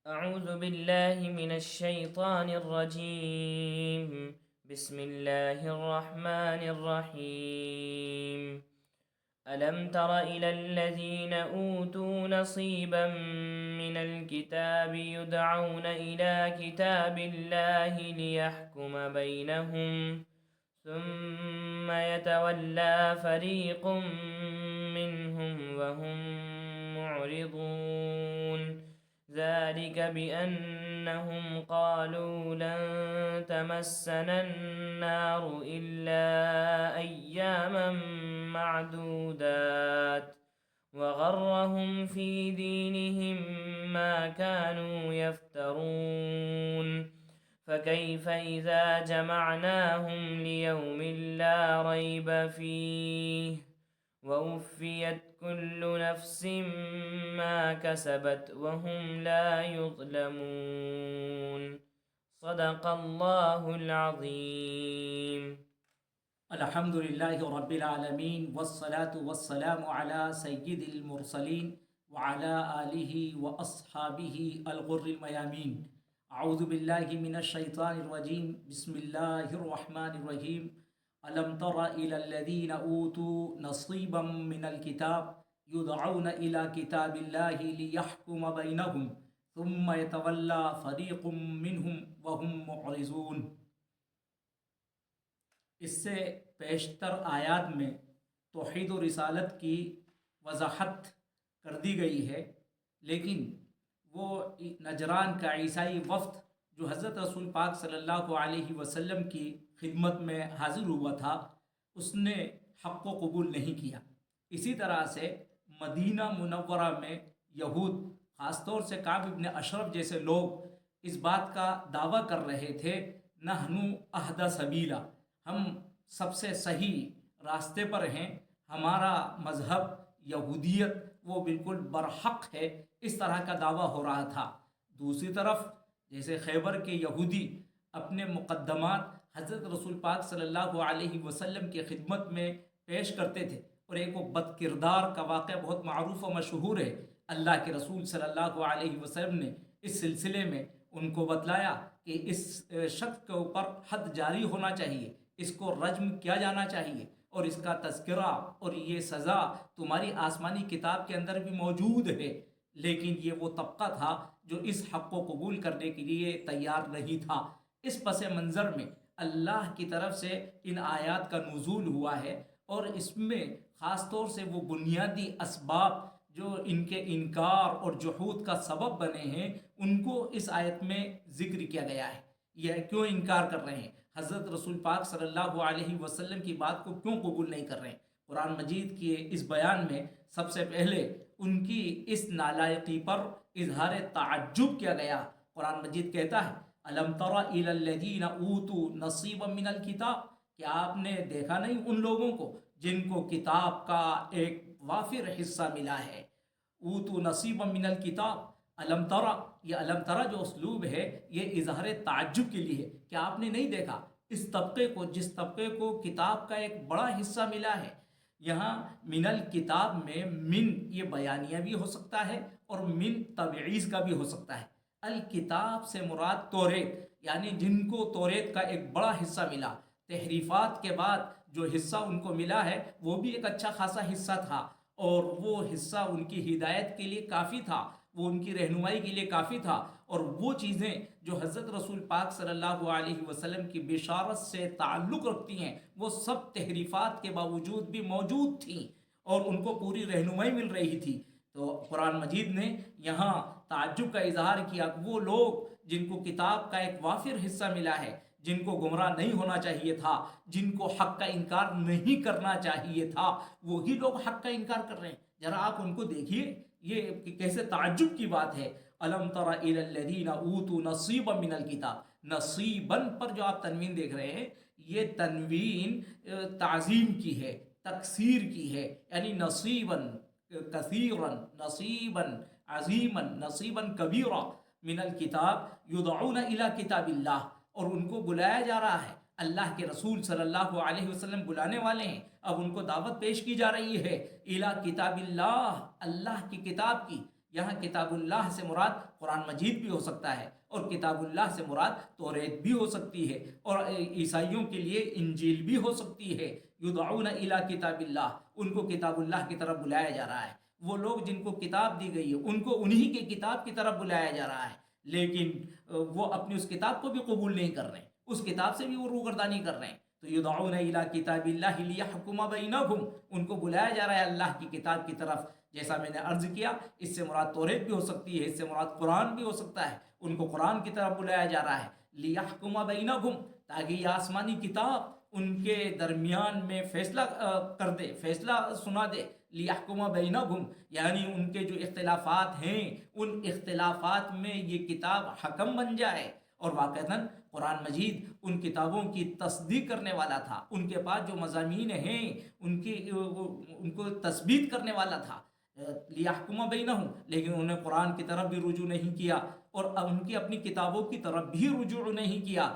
أعوذ بالله من الشيطان الرجيم. بسم الله الرحمن الرحيم. ألم تر إلى الذين أوتوا نصيبا من الكتاب يدعون إلى كتاب الله ليحكم بينهم ثم يتولى فريق منهم وهم معرضون. ذلك بأنهم قالوا لن تمسنا النار إلا أياما معدودات وغرهم في دينهم ما كانوا يفترون. فكيف إذا جمعناهم ليوم لا ريب فيه ووفيت كل نفس ما كسبت وهم لا يظلمون. صدق الله العظيم. الحمد لله رب العالمين والصلاة والسلام على سيد المرسلين وعلى آله وأصحابه الغر الميامين. أعوذ بالله من الشيطان الرجيم. بسم الله الرحمن الرحيم. ألم تر إلى الذين أوتوا نصيبا من الكتاب يدعون إلى كتاب الله ليحكم بينهم ثم يتولى فريق منهم وهم معرضون. اس سے پیشتر آیات میں توحید و رسالت کی وضاحت کر دی گئی ہے، لیکن وہ نجران کا عیسائی وفد جو حضرت رسول پاک صلی اللہ علیہ وسلم کی خدمت میں حاضر ہوا تھا، اس نے حق کو قبول نہیں کیا. اسی طرح سے مدینہ منورہ میں یہود، خاص طور سے کعب ابن اشرف جیسے لوگ اس بات کا دعویٰ کر رہے تھے، نحنو اہدی سبیلا، ہم سب سے صحیح راستے پر ہیں، ہمارا مذہب یہودیت وہ بالکل برحق ہے، اس طرح کا دعویٰ ہو رہا تھا. دوسری طرف جیسے خیبر کے یہودی اپنے مقدمات حضرت رسول پاک صلی اللہ علیہ وسلم کی خدمت میں پیش کرتے تھے، اور ایک وہ بد کردار کا واقعہ بہت معروف و مشہور ہے. اللہ کے رسول صلی اللہ علیہ وسلم نے اس سلسلے میں ان کو بتلایا کہ اس شخص کے اوپر حد جاری ہونا چاہیے، اس کو رجم کیا جانا چاہیے، اور اس کا تذکرہ اور یہ سزا تمہاری آسمانی کتاب کے اندر بھی موجود ہے. لیکن یہ وہ طبقہ تھا جو اس حق کو قبول کرنے کے لیے تیار نہیں تھا. اس پس منظر میں اللہ کی طرف سے ان آیات کا نزول ہوا ہے، اور اس میں خاص طور سے وہ بنیادی اسباب جو ان کے انکار اور جحود کا سبب بنے ہیں ان کو اس آیت میں ذکر کیا گیا ہے. یہ کیوں انکار کر رہے ہیں، حضرت رسول پاک صلی اللہ علیہ وسلم کی بات کو کیوں قبول نہیں کر رہے ہیں؟ قرآن مجید کے اس بیان میں سب سے پہلے ان کی اس نالائقی پر اظہار تعجب کیا گیا. قرآن مجید کہتا ہے الم تر الی الذین اوتوا نصیبا من الکتاب، کیا آپ نے دیکھا نہیں ان لوگوں کو جن کو کتاب کا ایک وافر حصہ ملا ہے. اوتوا نصیبا من الکتاب، علم ترا، یہ علم ترا جو اسلوب ہے یہ اظہار تعجب کے لیے ہے. کیا آپ نے نہیں دیکھا اس طبقے کو جس طبقے کو کتاب کا ایک بڑا حصہ ملا ہے؟ یہاں من الکتاب میں من یہ بیانیہ بھی ہو سکتا ہے اور من تبعیض کا بھی ہو سکتا ہے. الکتاب سے مراد توریت، یعنی جن کو توریت کا ایک بڑا حصہ ملا. تحریفات کے بعد جو حصہ ان کو ملا ہے وہ بھی ایک اچھا خاصا حصہ تھا، اور وہ حصہ ان کی ہدایت کے لیے کافی تھا، وہ ان کی رہنمائی کے لیے کافی تھا. اور وہ چیزیں جو حضرت رسول پاک صلی اللہ علیہ وسلم کی بشارت سے تعلق رکھتی ہیں وہ سب تحریفات کے باوجود بھی موجود تھیں، اور ان کو پوری رہنمائی مل رہی تھی. تو قرآن مجید نے یہاں تعجب کا اظہار کیا کہ وہ لوگ جن کو کتاب کا ایک وافر حصہ ملا ہے، جن کو گمراہ نہیں ہونا چاہیے تھا، جن کو حق کا انکار نہیں کرنا چاہیے تھا، وہی لوگ حق کا انکار کر رہے ہیں. ذرا آپ ان کو دیکھیے، یہ کیسے تعجب کی بات ہے. الم تر الی الذین اوتوا نصیبا من الکتاب، نصیبا پر جو آپ تنوین دیکھ رہے ہیں یہ تنوین تعظیم کی ہے، تکثیر کی ہے، یعنی نصیبا کثیرا، نصیبا عظیما، نصیبا کبیرا من الکتاب یدعون الی کتاب اللہ، اور ان کو بلایا جا رہا ہے. اللہ کے رسول صلی اللہ علیہ وسلم بلانے والے ہیں، اب ان کو دعوت پیش کی جا رہی ہے الی کتاب اللہ، اللہ کی کتاب کی. یہاں کتاب اللہ سے مراد قرآن مجید بھی ہو سکتا ہے، اور کتاب اللہ سے مراد توریت بھی ہو سکتی ہے، اور عیسائیوں کے لیے انجیل بھی ہو سکتی ہے۔ یدعون الی کتاب اللہ، ان کو کتاب اللہ کی طرف بلایا جا رہا ہے۔ وہ لوگ جن کو کتاب دی گئی ہے ان کو انہی کی کتاب کی طرف بلایا جا رہا ہے، لیکن وہ اپنی اس کتاب کو بھی قبول نہیں کر رہے ہیں، اس کتاب سے بھی وہ روگردانی کر رہے ہیں۔ تو یدعون الی کتاب اللہ لیحکم بینہم، ان کو بلایا جا رہا ہے اللہ کی کتاب کی طرف۔ جیسا میں نے عرض کیا، اس سے مراد توریت بھی ہو سکتی ہے، اس سے مراد قرآن بھی ہو سکتا ہے، ان کو قرآن کی طرف بلایا جا رہا ہے۔ لیحکم بینہم، تاکہ یہ آسمانی کتاب ان کے درمیان میں فیصلہ کر دے، فیصلہ سنا دے۔ لیحکم بینہم یعنی ان کے جو اختلافات ہیں ان اختلافات میں یہ کتاب حکم بن جائے۔ اور واقعتاً قرآن مجید ان کتابوں کی تصدیق کرنے والا تھا، ان کے پاس جو مضامین ہیں ان کو تثبیت کرنے والا تھا۔ لیحکم بینہم، لیکن انہوں نے قرآن کی طرف بھی رجوع نہیں کیا، اور ان کی اپنی کتابوں کی طرف بھی رجوع نہیں کیا۔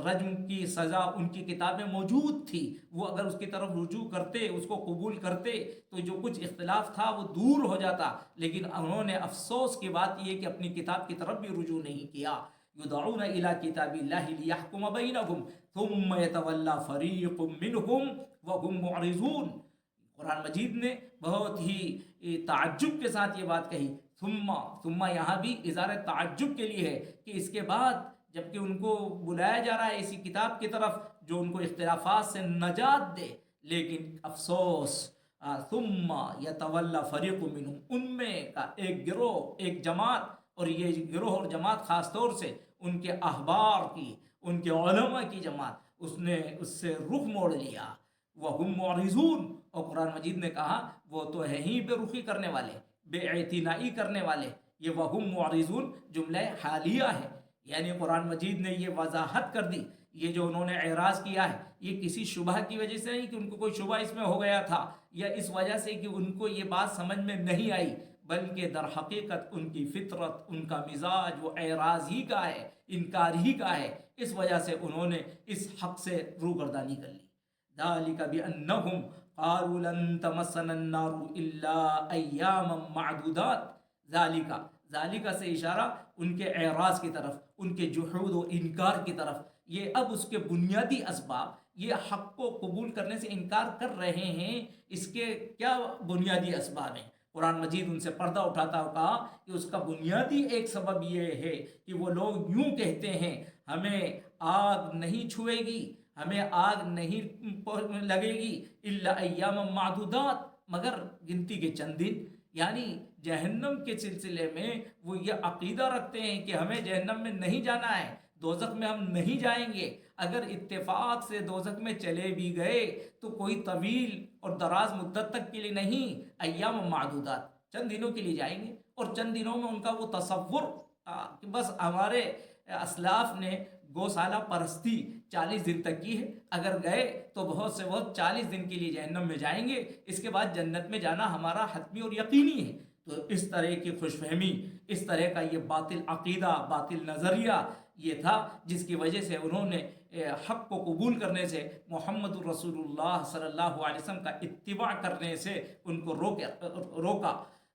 رجم کی سزا ان کی کتابیں موجود تھی، وہ اگر اس کی طرف رجوع کرتے، اس کو قبول کرتے تو جو کچھ اختلاف تھا وہ دور ہو جاتا، لیکن انہوں نے افسوس کی بات یہ کہ اپنی کتاب کی طرف بھی رجوع نہیں کیا۔ یدعون الی کتاب اللہ لیحکم بینہم ثم یتولی فریق منہم وہم معرضون۔ قرآن مجید نے بہت ہی تعجب کے ساتھ یہ بات کہی۔ ثم یہاں بھی اظہار تعجب کے لیے ہے کہ اس کے بعد جبکہ ان کو بلایا جا رہا ہے اسی کتاب کی طرف جو ان کو اختلافات سے نجات دے، لیکن افسوس ثم یتولی فریق منہم، ان میں کا ایک گروہ، ایک جماعت، اور یہ گروہ اور جماعت خاص طور سے ان کے احبار کی، ان کے علماء کی جماعت، اس نے اس سے رخ موڑ لیا۔ وَهُمْ مُعْرِضُونَ، اور قرآن مجید نے کہا وہ تو ہے ہی بے رخی کرنے والے، بے اعتنائی کرنے والے۔ یہ وَهُمْ مُعْرِضُونَ جملہ حالیہ ہے، یعنی قرآن مجید نے یہ وضاحت کر دی، یہ جو انہوں نے اعراض کیا ہے یہ کسی شبہ کی وجہ سے نہیں کہ ان کو کوئی شبہ اس میں ہو گیا تھا، یا اس وجہ سے کہ ان کو یہ بات سمجھ میں نہیں آئی، بلکہ در حقیقت ان کی فطرت، ان کا مزاج وہ اعراض ہی کا ہے، انکار ہی کا ہے، اس وجہ سے انہوں نے اس حق سے روگردانی کر لی۔ ذالک بأنہم قالوا لن تمسنا النار الا ایاما معدودات۔ ذالک سے اشارہ ان کے اعراض کی طرف، ان کے جحود و انکار کی طرف۔ یہ اب اس کے بنیادی اسباب، یہ حق کو قبول کرنے سے انکار کر رہے ہیں، اس کے کیا بنیادی اسباب ہیں؟ قرآن مجید ان سے پردہ اٹھاتا ہوا کہا کہ اس کا بنیادی ایک سبب یہ ہے کہ وہ لوگ یوں کہتے ہیں ہمیں آگ نہیں چھوئے گی، ہمیں آگ نہیں لگے گی الا ایام معدودات، مگر گنتی کے چند دن۔ یعنی جہنم کے سلسلے میں وہ یہ عقیدہ رکھتے ہیں کہ ہمیں جہنم میں نہیں جانا ہے، دوزخ میں ہم نہیں جائیں گے۔ اگر اتفاق سے دوزخ میں چلے بھی گئے تو کوئی طویل اور دراز مدت تک کے لیے نہیں، ایام معدودات، چند دنوں کے لیے جائیں گے۔ اور چند دنوں میں ان کا وہ تصور کہ بس ہمارے اسلاف نے گوسالہ پرستی 40 دن تک کی ہے، اگر گئے تو بہت سے بہت 40 دن کے لیے جہنم میں جائیں گے، اس کے بعد جنت میں جانا ہمارا حتمی اور یقینی ہے۔ تو اس طرح کی خوش فہمی، اس طرح کا یہ باطل عقیدہ، باطل نظریہ یہ تھا جس کی وجہ سے انہوں نے حق کو قبول کرنے سے، محمد الرسول اللہ صلی اللہ علیہ وسلم کا اتباع کرنے سے ان کو روکا۔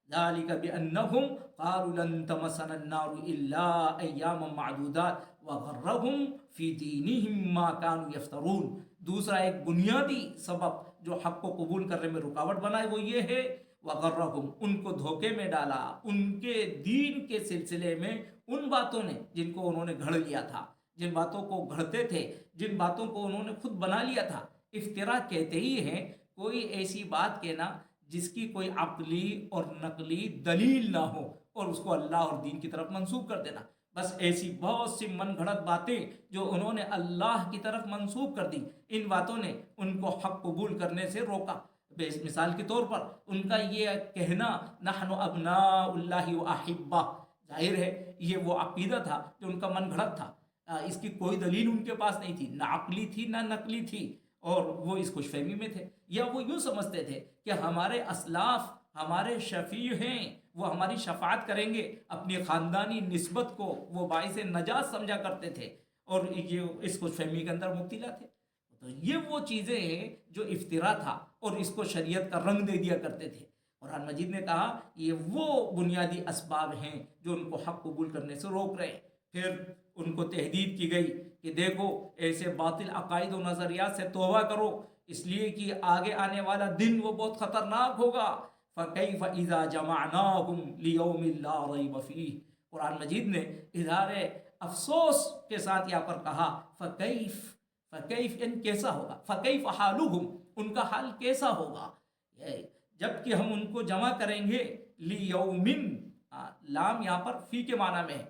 ذالک بأنہم قالوا لن تمسنا النار الا ایاما معدودات وغرہم فی دینہم ما کانوا یفترون۔ دوسرا ایک بنیادی سبب جو حق کو قبول کرنے میں رکاوٹ بنا ہے وہ یہ ہے وغرہم، ان کو دھوکے میں ڈالا ان کے دین کے سلسلے میں ان باتوں نے جن کو انہوں نے گھڑ لیا تھا، جن باتوں کو گھڑتے تھے، جن باتوں کو انہوں نے خود بنا لیا تھا۔ افتراء کہتے ہی ہیں کوئی ایسی بات کہنا جس کی کوئی عقلی اور نقلی دلیل نہ ہو اور اس کو اللہ اور دین کی طرف منسوب کر دینا۔ بس ایسی بہت سی من گھڑت باتیں جو انہوں نے اللہ کی طرف منسوب کر دی، ان باتوں نے ان کو حق قبول کرنے سے روکا۔ مثال کے طور پر ان کا یہ کہنا نحن ابناء اللہ و احبہ، ظاہر ہے یہ وہ عقیدہ تھا جو ان کا من گھڑت تھا، اس کی کوئی دلیل ان کے پاس نہیں تھی، نہ عقلی تھی نہ نقلی تھی، اور وہ اس خوش فہمی میں تھے، یا وہ یوں سمجھتے تھے کہ ہمارے اسلاف ہمارے شفیع ہیں، وہ ہماری شفاعت کریں گے، اپنی خاندانی نسبت کو وہ باعث نجات سمجھا کرتے تھے، اور یہ اس خوش فہمی کے اندر مبتلا تھے۔ تو یہ وہ چیزیں ہیں جو افتراء تھا اور اس کو شریعت کا رنگ دے دیا کرتے تھے۔ قرآن مجید نے کہا یہ وہ بنیادی اسباب ہیں جو ان کو حق قبول کرنے سے روک رہے ہیں۔ پھر ان کو تحدید کی گئی کہ دیکھو ایسے باطل عقائد و نظریات سے توبہ کرو، اس لیے کہ آگے آنے والا دن وہ بہت خطرناک ہوگا۔ فَكَيْفَ إِذَا جَمَعْنَاهُمْ لِيَوْمٍ لَا رَيْبَ فِيهِ، قرآن مجید نے اظہار افسوس کے ساتھ یہاں پر کہا فَكَيْف ان کیسا ہوگا، فَكَيْفَ حَالُهُمْ ان کا حال کیسا ہوگا، جب کہ ہم ان کو جمع کریں گے لِيَوْمٍ، لام یہاں پر فی کے معنی میں ہے،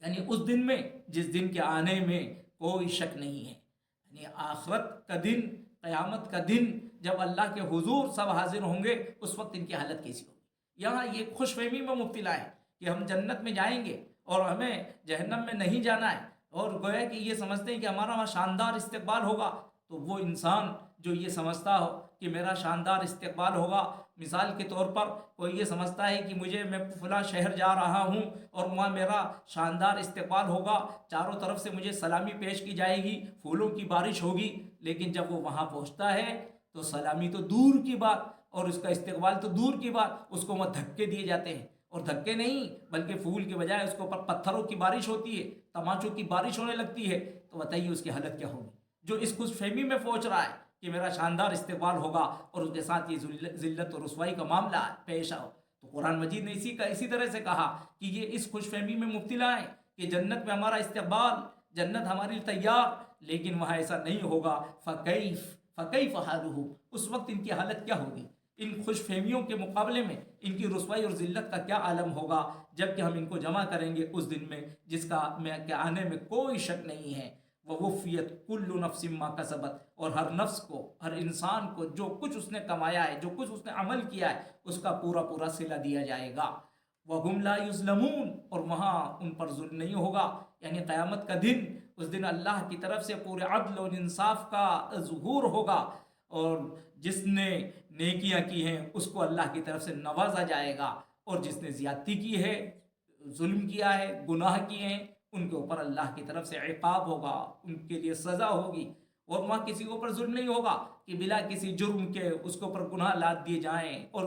یعنی اس دن میں جس دن کے آنے میں کوئی شک نہیں ہے، یعنی آخرت کا دن، قیامت کا دن، جب اللہ کے حضور سب حاضر ہوں گے، اس وقت ان کی حالت کیسی ہوگی۔ یہاں یہ خوش فہمی میں مبتلا ہے کہ ہم جنت میں جائیں گے اور ہمیں جہنم میں نہیں جانا ہے، اور گویا کہ یہ سمجھتے ہیں کہ ہمارا وہاں شاندار استقبال ہوگا۔ تو وہ انسان جو یہ سمجھتا ہو کہ میرا شاندار استقبال ہوگا، مثال کے طور پر کوئی یہ سمجھتا ہے کہ میں فلاں شہر جا رہا ہوں اور وہاں میرا شاندار استقبال ہوگا، چاروں طرف سے مجھے سلامی پیش کی جائے گی، پھولوں کی بارش ہوگی، لیکن جب وہ وہاں پہنچتا ہے تو سلامی تو دور کی بات اور اس کا استقبال تو دور کی بات، اس کو وہاں دھکے دیے جاتے ہیں، اور دھکے نہیں بلکہ پھول کے بجائے اس کے اوپر پتھروں کی بارش ہوتی ہے، تماچوں کی بارش ہونے لگتی ہے۔ تو بتائیے اس کی حالت کیا ہوگی، جو اس خوش فہمی میں پہنچ رہا ہے کہ میرا شاندار استقبال ہوگا اور اس کے ساتھ یہ ذلت اور رسوائی کا معاملہ پیش آؤ۔ تو قرآن مجید نے اسی طرح سے کہا کہ یہ اس خوش فہمی میں مبتلا ہے کہ جنت میں ہمارا استقبال، جنت ہماری تیار، لیکن وہاں ایسا نہیں ہوگا۔ فَكَيْفَ حَالُهُ اس وقت ان کی حالت کیا ہوگی، ان خوش فہمیوں کے مقابلے میں ان کی رسوائی اور ذلت کا کیا عالم ہوگا جب کہ ہم ان کو جمع کریں گے اس دن میں جس کا کے آنے میں کوئی شک نہیں ہے۔ وَوُفِّيَتْ كُلُّ نَفْسٍ مَّا كَسَبَتْ اور ہر نفس کو، ہر انسان کو جو کچھ اس نے کمایا ہے، جو کچھ اس نے عمل کیا ہے، اس کا پورا صلہ دیا جائے گا۔ وَهُمْ لَا يُظْلَمُونَ اور وہاں ان پر ظلم نہیں ہوگا، یعنی قیامت کا دن، اس دن اللہ کی طرف سے پورے عدل اور انصاف کا ظہور ہوگا، اور جس نے نیکیاں کی ہیں اس کو اللہ کی طرف سے نوازا جائے گا، اور جس نے زیادتی کی ہے، ظلم کیا ہے، گناہ کیے ہیں، ان کے اوپر اللہ کی طرف سے عقاب ہوگا، ان کے لیے سزا ہوگی۔ اور وہاں کسی کے اوپر ظلم نہیں ہوگا کہ بلا کسی جرم کے اس کے اوپر گناہ لاد دیے جائیں اور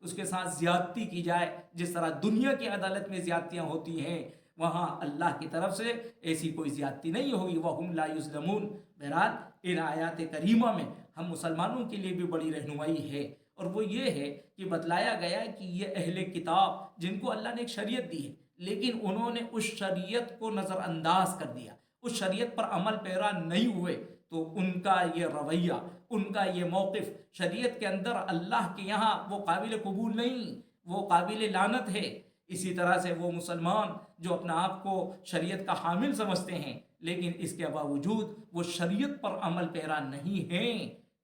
اس کے ساتھ زیادتی کی جائے، جس طرح دنیا کی عدالت میں زیادتیاں ہوتی ہیں، وہاں اللہ کی طرف سے ایسی کوئی زیادتی نہیں ہوگی۔ وَهُمْ لَا يُظْلَمُونَ بہرحال ان آیات کریمہ میں ہم مسلمانوں کے لیے بھی بڑی رہنمائی ہے، اور وہ یہ ہے کہ بتلایا گیا کہ یہ اہل کتاب جن کو اللہ نے ایک شریعت دی ہے، لیکن انہوں نے اس شریعت کو نظر انداز کر دیا، اس شریعت پر عمل پیرا نہیں ہوئے، تو ان کا یہ رویہ، ان کا یہ موقف شریعت کے اندر اللہ کے یہاں وہ قابل قبول نہیں، وہ قابل لعنت ہے۔ اسی طرح سے وہ مسلمان جو اپنا آپ کو شریعت کا حامل سمجھتے ہیں لیکن اس کے باوجود وہ شریعت پر عمل پیرا نہیں ہیں،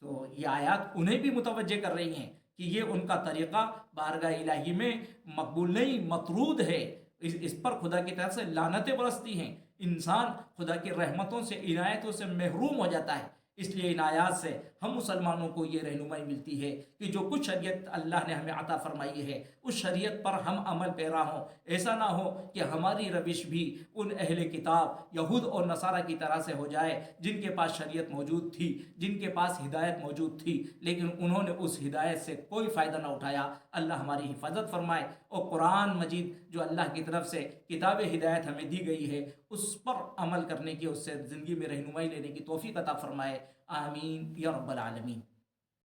تو یہ آیات انہیں بھی متوجہ کر رہی ہیں کہ یہ ان کا طریقہ بارگاہ الہی میں مقبول نہیں، مطرود ہے، اس پر خدا کی طرف سے لعنتیں برستی ہیں، انسان خدا کی رحمتوں سے، عنایتوں سے محروم ہو جاتا ہے۔ اس لیے ان آیات سے ہم مسلمانوں کو یہ رہنمائی ملتی ہے کہ جو کچھ شریعت اللہ نے ہمیں عطا فرمائی ہے اس شریعت پر ہم عمل پیرا ہوں، ایسا نہ ہو کہ ہماری روش بھی ان اہل کتاب یہود اور نصارہ کی طرح سے ہو جائے جن کے پاس شریعت موجود تھی، جن کے پاس ہدایت موجود تھی، لیکن انہوں نے اس ہدایت سے کوئی فائدہ نہ اٹھایا۔ اللہ ہماری حفاظت فرمائے، اور قرآن مجید جو اللہ کی طرف سے کتاب ہدایت ہمیں دی گئی ہے اس پر عمل کرنے کی، اس سے زندگی میں رہنمائی لینے کی توفیق عطا فرمائے۔ آمین یا رب العالمین۔